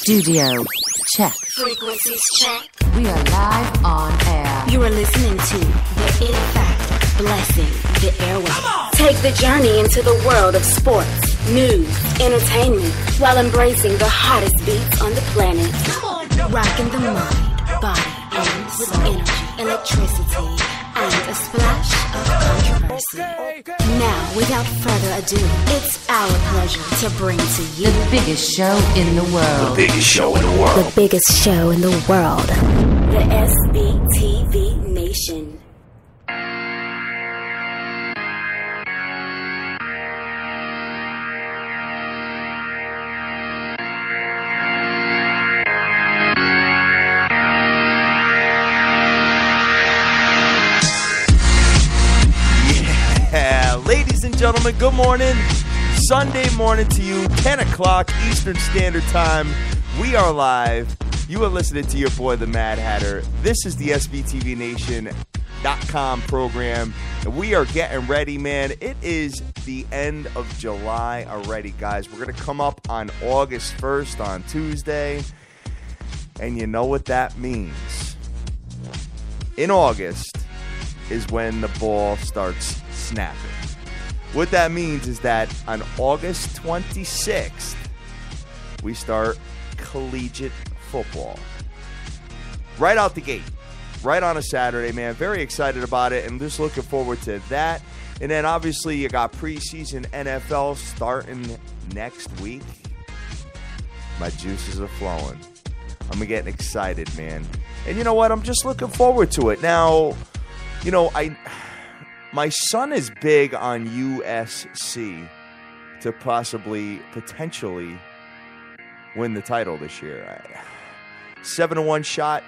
Studio check. Frequencies check. We are live on air. You are listening to the In Fact Blessing the Airwaves. Take the journey into the world of sports, news, entertainment, while embracing the hottest beats on the planet. Rocking the mind, body, and with energy, electricity, and a splash of controversy. Now, without further ado, it's our pleasure to bring to you The biggest show in the world. The biggest show in the world. the biggest show in the world, the SBTV Nation. Ladies and gentlemen, good morning. Sunday morning to you, 10 o'clock Eastern Standard Time. We are live. You are listening to your boy, the Mad Hatter. This is the SBTVNation.com program. And we are getting ready, man. It is the end of July already, guys. We're going to come up on August 1st on Tuesday. And you know what that means. In August is when the ball starts snapping. What that means is that on August 26th, we start collegiate football. Right out the gate. Right on a Saturday, man. Very excited about it and just looking forward to that. And then obviously you got preseason NFL starting next week. My juices are flowing. I'm getting excited, man. And you know what? I'm just looking forward to it. Now, you know, my son is big on USC to potentially win the title this year. 7-1 shot.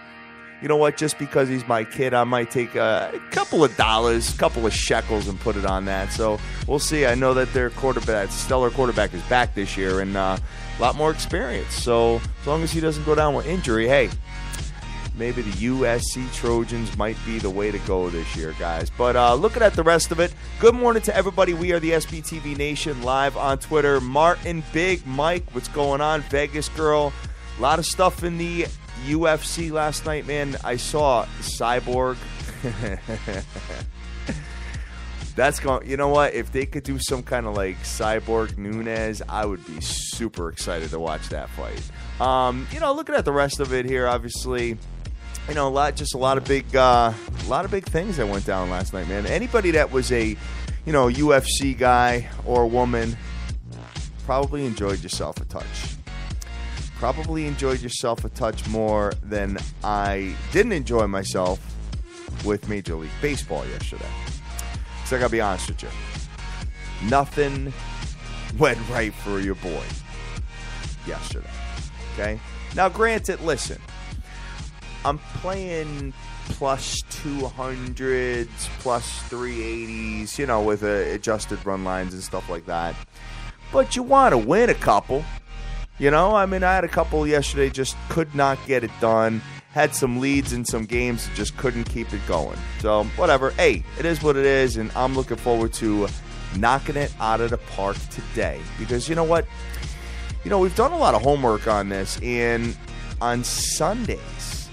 You know what? Just because he's my kid, I might take a couple of dollars, couple of shekels, and put it on that. So we'll see. I know that their stellar quarterback, is back this year and a lot more experience. So as long as he doesn't go down with injury, hey, maybe the USC Trojans might be the way to go this year, guys. But looking at the rest of it, good morning to everybody. We are the SBTV Nation live on Twitter. Martin, Big Mike, what's going on? Vegas Girl. A lot of stuff in the UFC last night, man. I saw Cyborg. That's going. You know what? If they could do some kind of like Cyborg Nunes, I would be super excited to watch that fight. You know, looking at the rest of it here, obviously, you know, a lot of big things that went down last night, man. Anybody that was a, you know, UFC guy or woman, probably enjoyed yourself a touch. Probably enjoyed yourself a touch more than I didn't enjoy myself with Major League Baseball yesterday. So I gotta be honest with you, nothing went right for your boy yesterday. Okay. Now, granted, listen. I'm playing plus 200s, plus 380s, you know, with adjusted run lines and stuff like that. But you want to win a couple. You know, I mean, I had a couple yesterday, just could not get it done. Had some leads in some games, just couldn't keep it going. So, whatever. Hey, it is what it is, and I'm looking forward to knocking it out of the park today. Because you know what? You know, we've done a lot of homework on this, and on Sundays,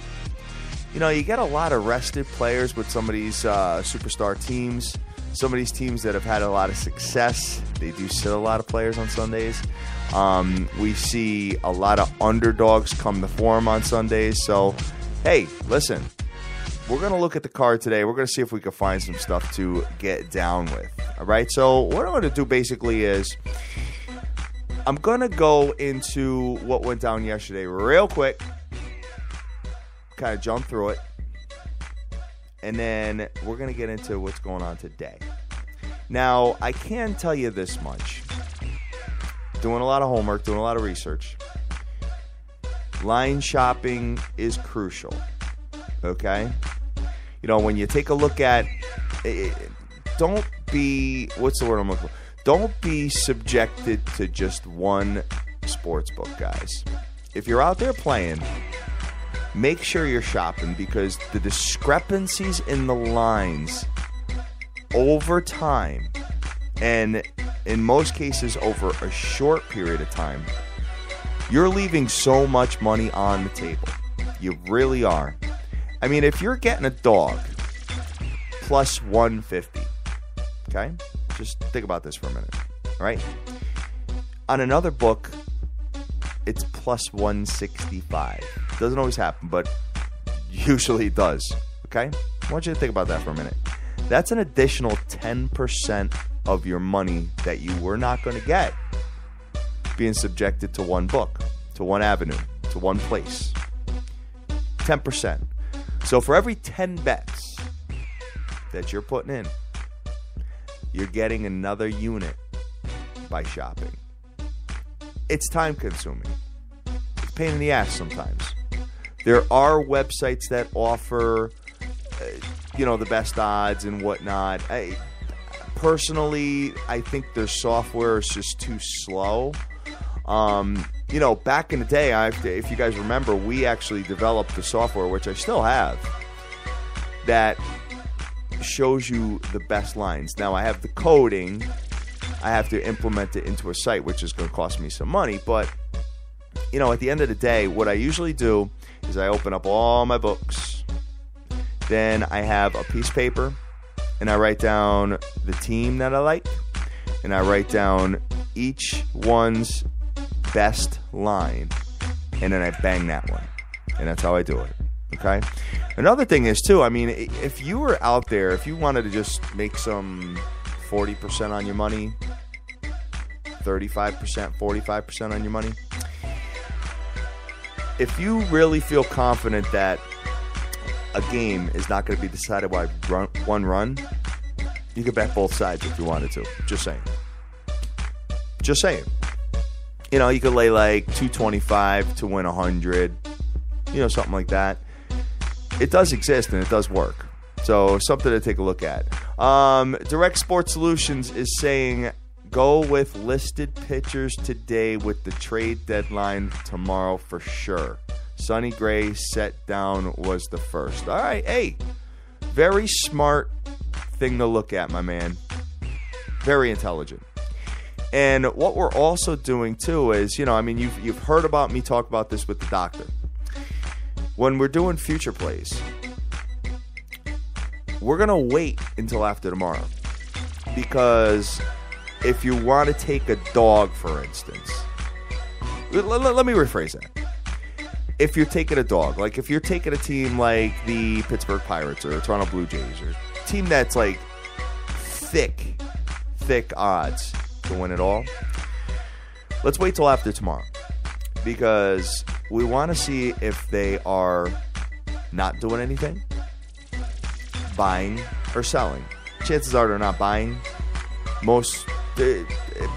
you know, you get a lot of rested players with some of these superstar teams. Some of these teams that have had a lot of success, they do sit a lot of players on Sundays. We see a lot of underdogs come to form on Sundays. So, hey, listen, we're going to look at the card today. We're going to see if we can find some stuff to get down with. All right, so what I'm going to do basically is I'm going to go into what went down yesterday real quick. Kind of jump through it, and then we're going to get into what's going on today. Now, I can tell you this much. Doing a lot of homework, doing a lot of research. Line shopping is crucial, okay? You know, when you take a look at don't be, what's the word I'm looking for? Don't be subjected to just one sports book, guys. If you're out there playing, make sure you're shopping, because the discrepancies in the lines over time, and in most cases over a short period of time, you're leaving so much money on the table. You really are. I mean, if you're getting a dog plus 150, okay? Just think about this for a minute, all right? On another book, it's plus 165. Doesn't always happen, but usually it does, okay? I want you to think about that for a minute. That's an additional 10% of your money that you were not going to get being subjected to one book, to one avenue, to one place. 10%. So for every 10 bets that you're putting in, you're getting another unit by shopping. It's time consuming. It's a pain in the ass sometimes. There are websites that offer, the best odds and whatnot. Personally, I think their software is just too slow. Back in the day, if you guys remember, we actually developed the software, which I still have, that shows you the best lines. Now, I have the coding. I have to implement it into a site, which is going to cost me some money. But, at the end of the day, what I usually do is I open up all my books. Then I have a piece of paper, and I write down the team that I like, and I write down each one's best line, and then I bang that one. And that's how I do it. Okay? Another thing is, too, I mean, if you were out there, if you wanted to just make some 40% on your money, 35%, 45% on your money, if you really feel confident that a game is not going to be decided by one run, you could bet both sides if you wanted to. Just saying. Just saying. You could lay like 225 to win 100, something like that. It does exist and it does work. So something to take a look at. Direct Sports Solutions is saying go with listed pitchers today with the trade deadline tomorrow for sure. Sonny Gray set down was the first. All right, hey, very smart thing to look at, my man. Very intelligent. And what we're also doing too is, you've heard about me talk about this with the doctor. When we're doing future plays, we're going to wait until after tomorrow. Because if you want to take a dog, for instance, let me rephrase that. If you're taking a dog, like if you're taking a team like the Pittsburgh Pirates or Toronto Blue Jays, or a team that's like thick odds to win it all, let's wait till after tomorrow. Because we want to see if they are not doing anything, buying, or selling. Chances are they're not buying.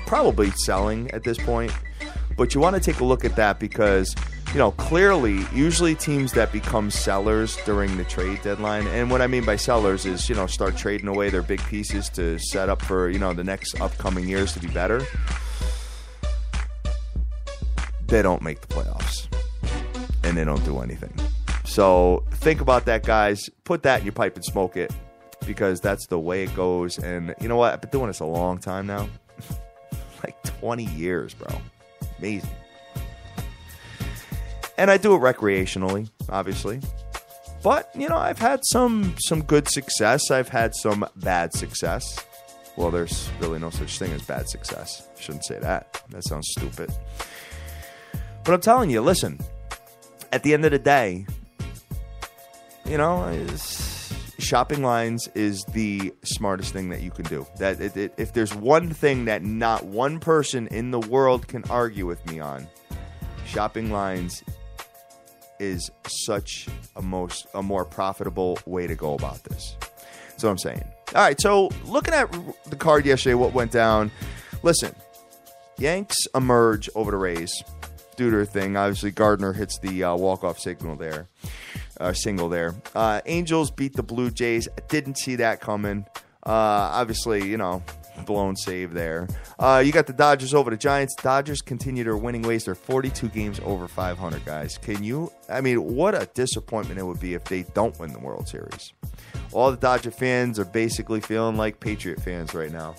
Probably selling at this point. But you want to take a look at that because, clearly, usually teams that become sellers during the trade deadline, and what I mean by sellers is, start trading away their big pieces to set up for, the next upcoming years to be better. They don't make the playoffs. And they don't do anything. So think about that, guys. Put that in your pipe and smoke it. Because that's the way it goes. And you know what? I've been doing this a long time now. Like 20 years, bro. Amazing. And I do it recreationally, obviously. But, I've had some good success. I've had some bad success. Well, there's really no such thing as bad success. Shouldn't say that. That sounds stupid. But I'm telling you, listen. At the end of the day, shopping lines is the smartest thing that you can do. If there's one thing that not one person in the world can argue with me on, shopping lines is such a more profitable way to go about this. That's what I'm saying. All right, so looking at the card yesterday, what went down. Listen, Yanks emerge over the Rays. Do their thing. Obviously, Gardner hits the walk-off single there. Angels beat the Blue Jays. Didn't see that coming. Obviously, blown save there. You got the Dodgers over the Giants. Dodgers continue their winning ways. They're 42 games over 500, guys. What a disappointment it would be if they don't win the World Series. All the Dodger fans are basically feeling like Patriot fans right now.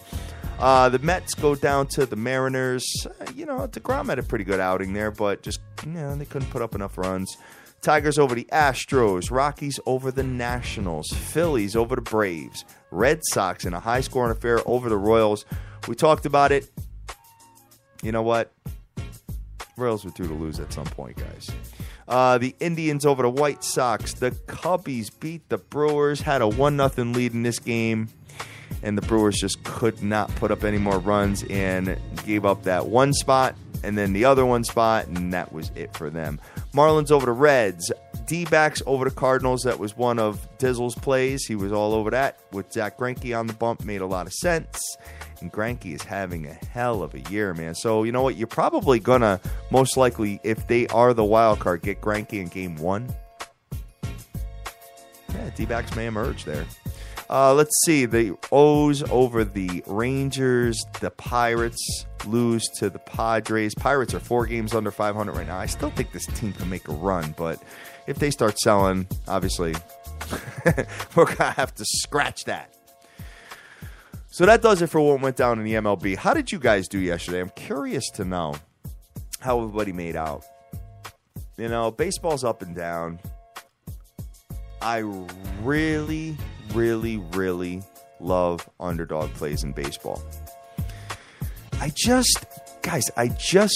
The Mets go down to the Mariners. DeGrom had a pretty good outing there, but just, they couldn't put up enough runs. Tigers over the Astros. Rockies over the Nationals. Phillies over the Braves. Red Sox in a high-scoring affair over the Royals. We talked about it. You know what? Royals were due to lose at some point, guys. The Indians over the White Sox. The Cubbies beat the Brewers. Had a 1-0 lead in this game. And the Brewers just could not put up any more runs and gave up that one spot and then the other one spot, and that was it for them. Marlins over the Reds. D-backs over the Cardinals. That was one of Dizzle's plays. He was all over that with Zach Greinke on the bump. Made a lot of sense. And Greinke is having a hell of a year, man. So, you know what? You're probably going to, most likely, if they are the wild card, get Greinke in game 1. Yeah, D-backs may emerge there. Let's see. The O's over the Rangers. The Pirates lose to the Padres. Pirates are 4 games under 500 right now. I still think this team can make a run, but if they start selling, obviously, we're going to have to scratch that. So that does it for what went down in the MLB. How did you guys do yesterday? I'm curious to know how everybody made out. Baseball's up and down. I really, really, really love underdog plays in baseball. I just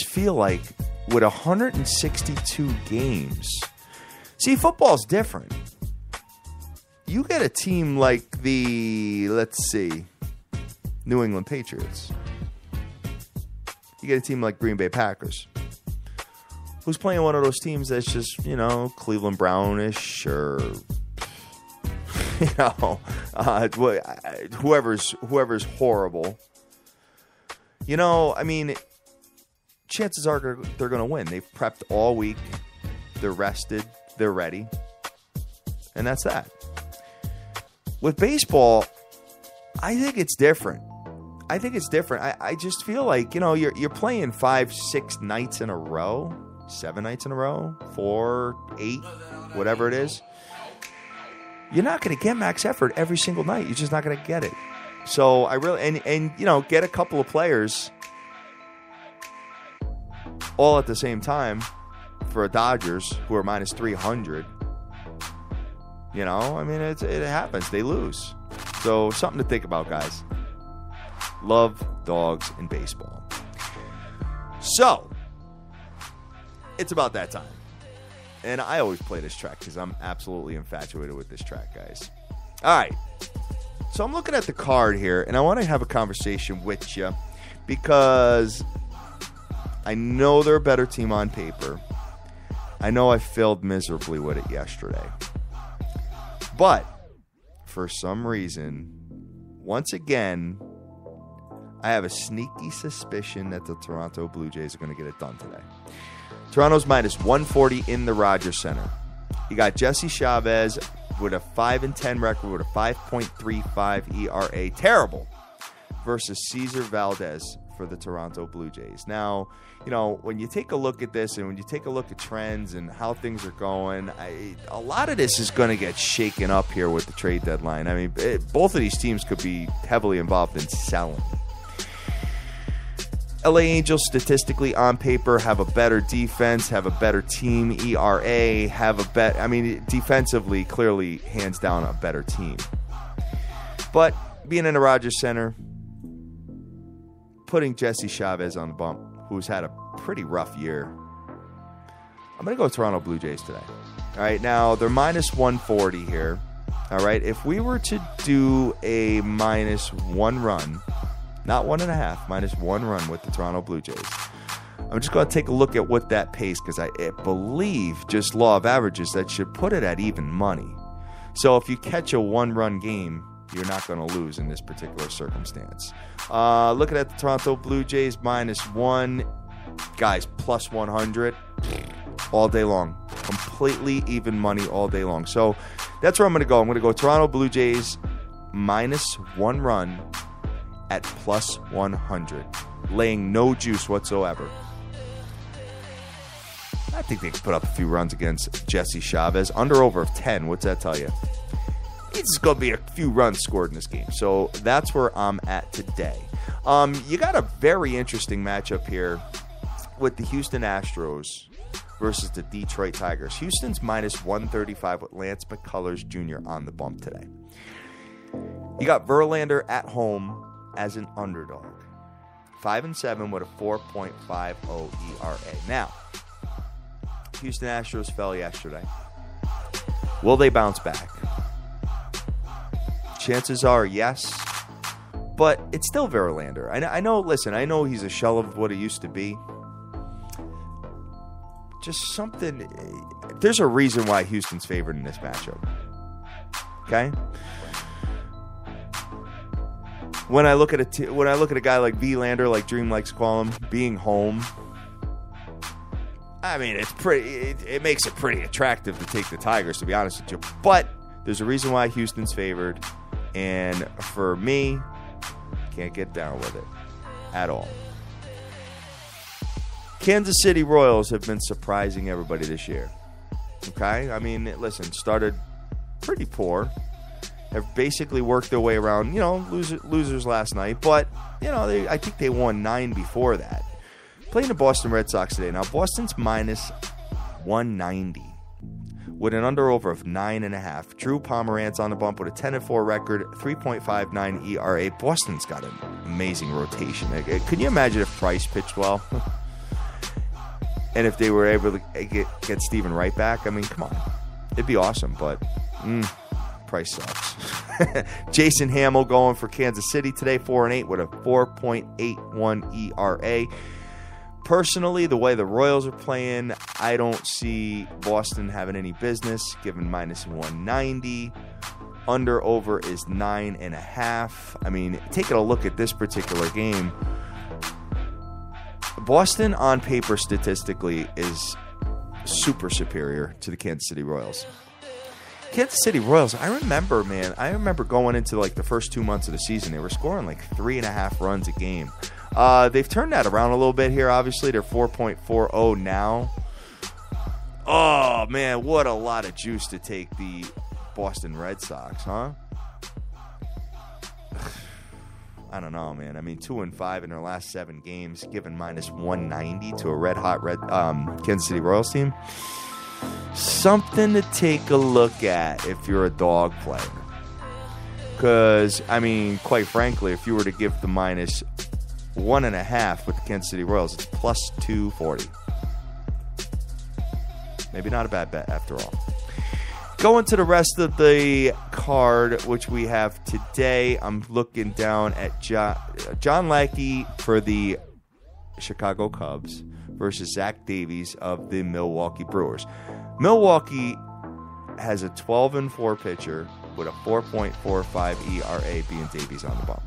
feel like with 162 games, see, football's different. You get a team like the, New England Patriots. You get a team like Green Bay Packers, who's playing one of those teams that's just, Cleveland Brownish or, whoever's horrible. Chances are they're going to win. They've prepped all week. They're rested. They're ready. And that's that. With baseball, I think it's different. I just feel like, you're playing 5-6 nights in a row, 7 nights in a row, 4, 8, whatever it is. You're not going to get max effort every single night. You're just not going to get it. So I really, get a couple of players all at the same time for Dodgers who are minus 300. It happens. They lose. So something to think about, guys. Love dogs in baseball. So, it's about that time. And I always play this track because I'm absolutely infatuated with this track, guys. All right. So I'm looking at the card here, and I want to have a conversation with you because I know they're a better team on paper. I know I failed miserably with it yesterday. But, for some reason, once again, I have a sneaky suspicion that the Toronto Blue Jays are going to get it done today. Toronto's minus 140 in the Rogers Center. You got Jesse Chavez with a 5-10 record with a 5.35 ERA. Terrible. Versus Cesar Valdez for the Toronto Blue Jays. Now, when you take a look at this and when you take a look at trends and how things are going, a lot of this is going to get shaken up here with the trade deadline. Both of these teams could be heavily involved in selling. LA Angels statistically on paper have a better defense, have a better team ERA, defensively, clearly, hands down, a better team. But being in the Rogers Center, putting Jesse Chavez on the bump, who's had a pretty rough year, I'm going to go Toronto Blue Jays today. All right, now they're minus 140 here. All right, if we were to do a minus 1 run, not 1.5, minus 1 run with the Toronto Blue Jays, I'm just going to take a look at what that pays because I believe, just law of averages, that should put it at even money. So if you catch a 1-run game, you're not going to lose in this particular circumstance. Looking at the Toronto Blue Jays, minus 1. Guys, plus 100 all day long. Completely even money all day long. So that's where I'm going to go. I'm going to go Toronto Blue Jays, minus 1 run at plus 100. Laying no juice whatsoever. I think they can put up a few runs against Jesse Chavez. Under over of 10. What's that tell you? It's going to be a few runs scored in this game. So that's where I'm at today. You got a very interesting matchup here with the Houston Astros versus the Detroit Tigers. Houston's minus 135 with Lance McCullers Jr. on the bump today. You got Verlander at home as an underdog. 5-7 with a 4.50 ERA. Now, Houston Astros fell yesterday. Will they bounce back? Chances are yes, but it's still Verlander. I know, listen, I know he's a shell of what he used to be. Just something, there's a reason why Houston's favored in this matchup. Okay? When I look at a guy like Verlander, like Dream likes to call him, being home, I mean, it makes it pretty attractive to take the Tigers, to be honest with you. But there's a reason why Houston's favored, and for me, can't get down with it at all. Kansas City Royals have been surprising everybody this year. Okay? I mean, listen, started pretty poor. Have basically worked their way around, losers last night. But, I think they won 9 before that. Playing the Boston Red Sox today. Now, Boston's minus 190 with an under-over of 9.5. Drew Pomeranz on the bump with a 10-4 record, 3.59 ERA. Boston's got an amazing rotation. Can you imagine if Price pitched well? And if they were able to get Steven Wright back? I mean, come on. It'd be awesome, but Price sucks. Jason Hamill going for Kansas City today, 4-8 with a 4.81 ERA. Personally, the way the Royals are playing, I don't see Boston having any business, given minus 190. Under-over is 9.5. I mean, taking a look at this particular game, Boston, on paper, statistically, is super superior to the Kansas City Royals. Kansas City Royals, I remember going into like the first 2 months of the season, they were scoring like 3.5 runs a game. They've turned that around a little bit here, obviously. They're 4.40 now. Oh, man, what a lot of juice to take the Boston Red Sox, huh? I don't know, man. I mean, 2-5 in their last 7 games, given minus 190 to a red-hot Kansas City Royals team. Something to take a look at if you're a dog player. Because, I mean, quite frankly, if you were to give the minus 1.5 with the Kansas City Royals, it's plus 240. Maybe not a bad bet after all. Going to the rest of the card, which we have today, I'm looking down at John Lackey for the Chicago Cubs versus Zach Davies of the Milwaukee Brewers. Milwaukee has a 12-4 pitcher with a 4.45 ERA, being Davies on the bump.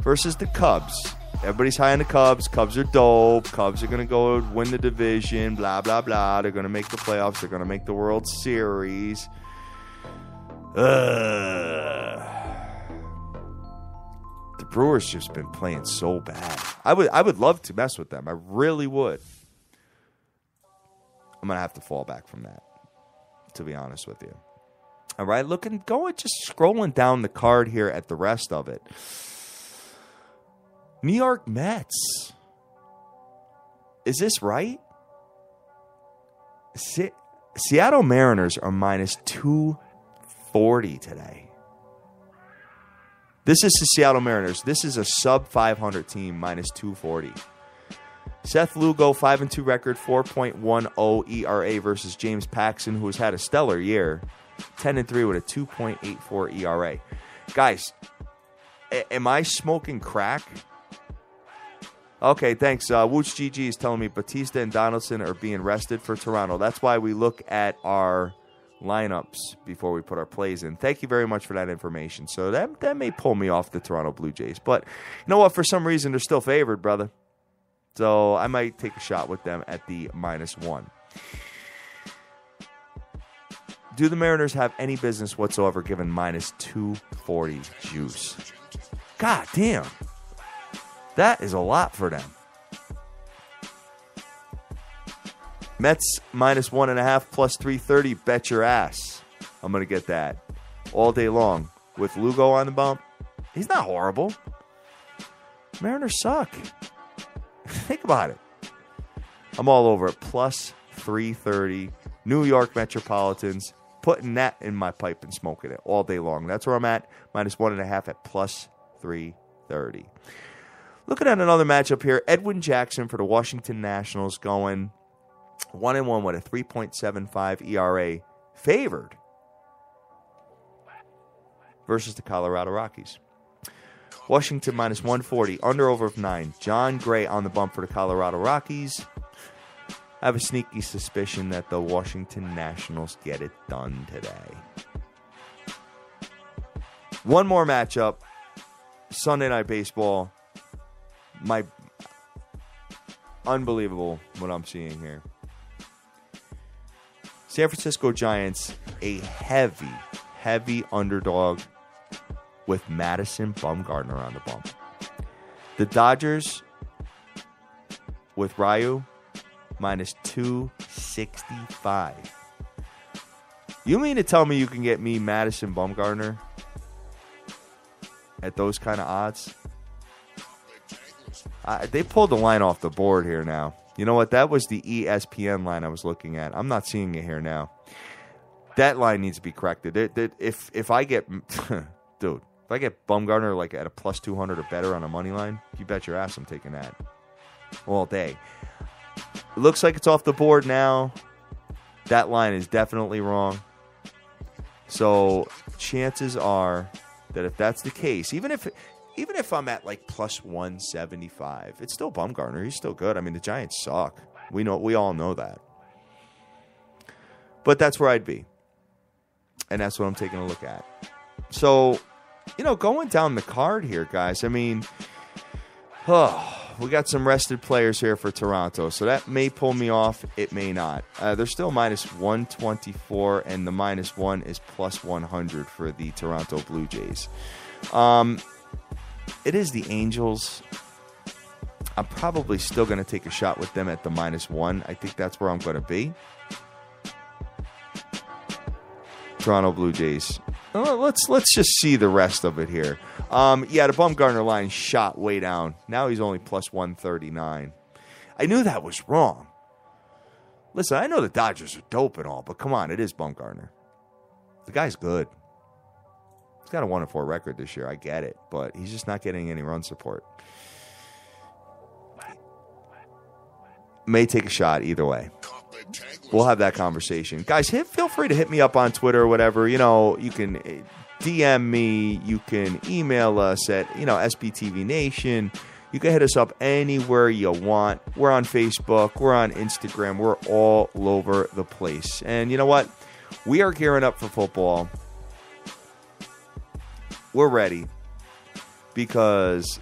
Versus the Cubs. Everybody's high on the Cubs. Cubs are dope. Cubs are going to go win the division, blah, blah, blah. They're going to make the playoffs. They're going to make the World Series. The Brewers just been playing so bad. I would love to mess with them. I really would. I'm going to have to fall back from that, to be honest with you. All right, just scrolling down the card here at the rest of it. New York Mets. Is this right? Seattle Mariners are minus 240 today. This is the Seattle Mariners. This is a sub-500 team, minus 240. Seth Lugo, 5-2 record, 4.10 ERA versus James Paxton, who has had a stellar year, 10-3 with a 2.84 ERA. Guys, am I smoking crack? Okay, thanks. Wooch GG is telling me Batista and Donaldson are being rested for Toronto. That's why we look at our lineups before we put our plays in. Thank you very much for that information. So that may pull me off the Toronto Blue Jays. But you know what? For some reason, they're still favored, brother. So I might take a shot with them at the -1. Do the Mariners have any business whatsoever given minus 240 juice? God damn. That is a lot for them. Mets minus 1.5 plus 330. Bet your ass. I'm going to get that all day long. With Lugo on the bump, he's not horrible. Mariners suck. Think about it. I'm all over it. Plus 330. New York Metropolitans. Putting that in my pipe and smoking it all day long. That's where I'm at. Minus 1.5 at plus 330. Looking at another matchup here. Edwin Jackson for the Washington Nationals going 1-1 with a 3.75 ERA. Favored versus the Colorado Rockies. Washington minus 140. Under over of 9. John Gray on the bump for the Colorado Rockies. I have a sneaky suspicion that the Washington Nationals get it done today. One more matchup. Sunday Night Baseball. Unbelievable what I'm seeing here. San Francisco Giants, a heavy underdog with Madison Bumgarner on the bump. The Dodgers with Ryu, minus 265. You mean to tell me you can get me Madison Bumgarner at those kind of odds? They pulled the line off the board here now. You know what? That was the ESPN line I was looking at. I'm not seeing it here now. That line needs to be corrected. If I get, dude, if I get Bumgarner like at a plus 200 or better on a money line, you bet your ass I'm taking that all day. It looks like it's off the board now. That line is definitely wrong. So chances are that if that's the case, even if I'm at like plus 175, it's still Bumgarner. He's still good. I mean, the Giants suck. We all know that. But that's where I'd be. And that's what I'm taking a look at. So, going down the card here, guys, I mean, we got some rested players here for Toronto. So that may pull me off. It may not. They're still minus 124, and the minus 1 is plus 100 for the Toronto Blue Jays. It is the Angels. I'm probably still going to take a shot with them at the minus 1. I think that's where I'm going to be. Toronto Blue Jays. Let's just see the rest of it here. The Bumgarner line shot way down. Now he's only plus 139. I knew that was wrong. Listen, I know the Dodgers are dope and all, but come on, it is Bumgarner. The guy's good. He's got a 1-4 record this year. I get it, but he's just not getting any run support. May take a shot either way. We'll have that conversation. Guys, feel free to hit me up on Twitter or whatever. You can DM me. You can email us at, SBTV Nation. You can hit us up anywhere you want. We're on Facebook. We're on Instagram. We're all over the place. And you know what? We are gearing up for football. We're ready. Because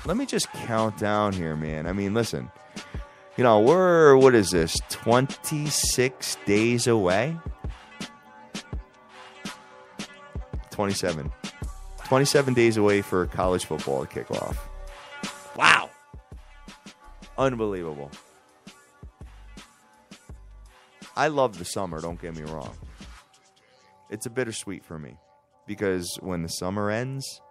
let me just count down here, man. I mean, listen. What is this, 26 days away? 27. 27 days away for college football to kick off. Wow. Unbelievable. I love the summer, don't get me wrong. It's a bittersweet for me. Because when the summer ends,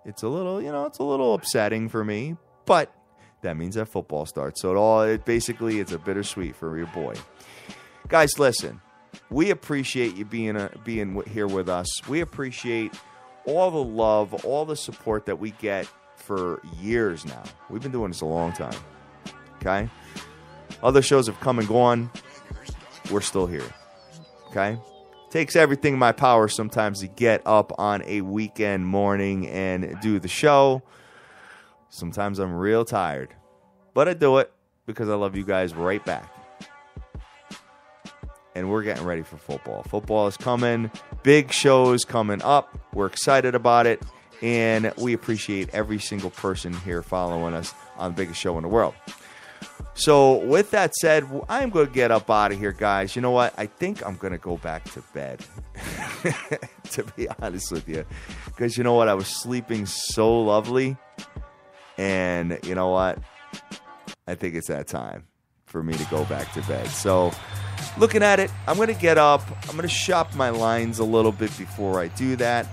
it's a little upsetting for me. But that means that football starts. So it's a bittersweet for your boy. Guys, listen. We appreciate you being here with us. We appreciate all the love, all the support that we get for years now. We've been doing this a long time. Okay? Other shows have come and gone. We're still here. Okay? Takes everything in my power sometimes to get up on a weekend morning and do the show. Sometimes I'm real tired. But I do it because I love you guys right back. And we're getting ready for football. Football is coming. Big shows coming up. We're excited about it. And we appreciate every single person here following us on the biggest show in the world. So with that said, I'm going to get up out of here, guys. You know what? I think I'm going to go back to bed, to be honest with you. Because you know what? I was sleeping so lovely. And you know what? I think it's that time for me to go back to bed. So looking at it, I'm going to get up. I'm going to shop my lines a little bit before I do that.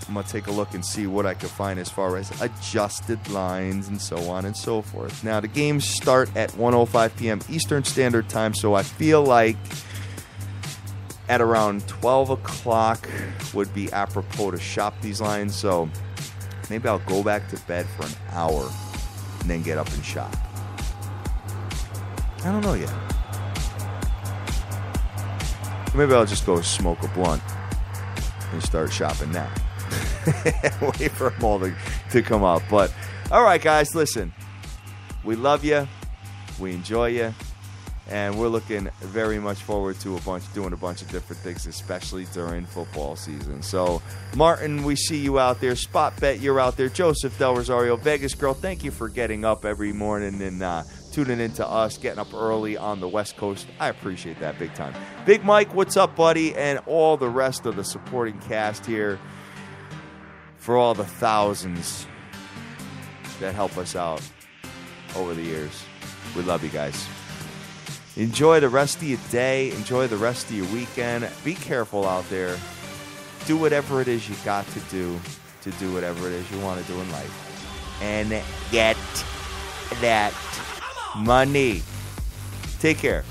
I'm going to take a look and see what I can find as far as adjusted lines and so on and so forth. Now, the games start at 1:05 p.m. Eastern Standard Time, so I feel like at around 12 o'clock would be apropos to shop these lines. So maybe I'll go back to bed for an hour and then get up and shop. I don't know yet. Maybe I'll just go smoke a blunt and start shopping now. Wait for them all to come out. But, all right, guys, listen. We love you. We enjoy you. And we're looking very much forward to doing a bunch of different things, especially during football season. So, Martin, we see you out there. Spot Bet, you're out there. Joseph Del Rosario, Vegas Girl, thank you for getting up every morning and tuning in to us, getting up early on the West Coast. I appreciate that big time. Big Mike, what's up, buddy? And all the rest of the supporting cast here for all the thousands that help us out over the years. We love you guys. Enjoy the rest of your day. Enjoy the rest of your weekend. Be careful out there. Do whatever it is you got to do whatever it is you want to do in life. And get that money. Take care.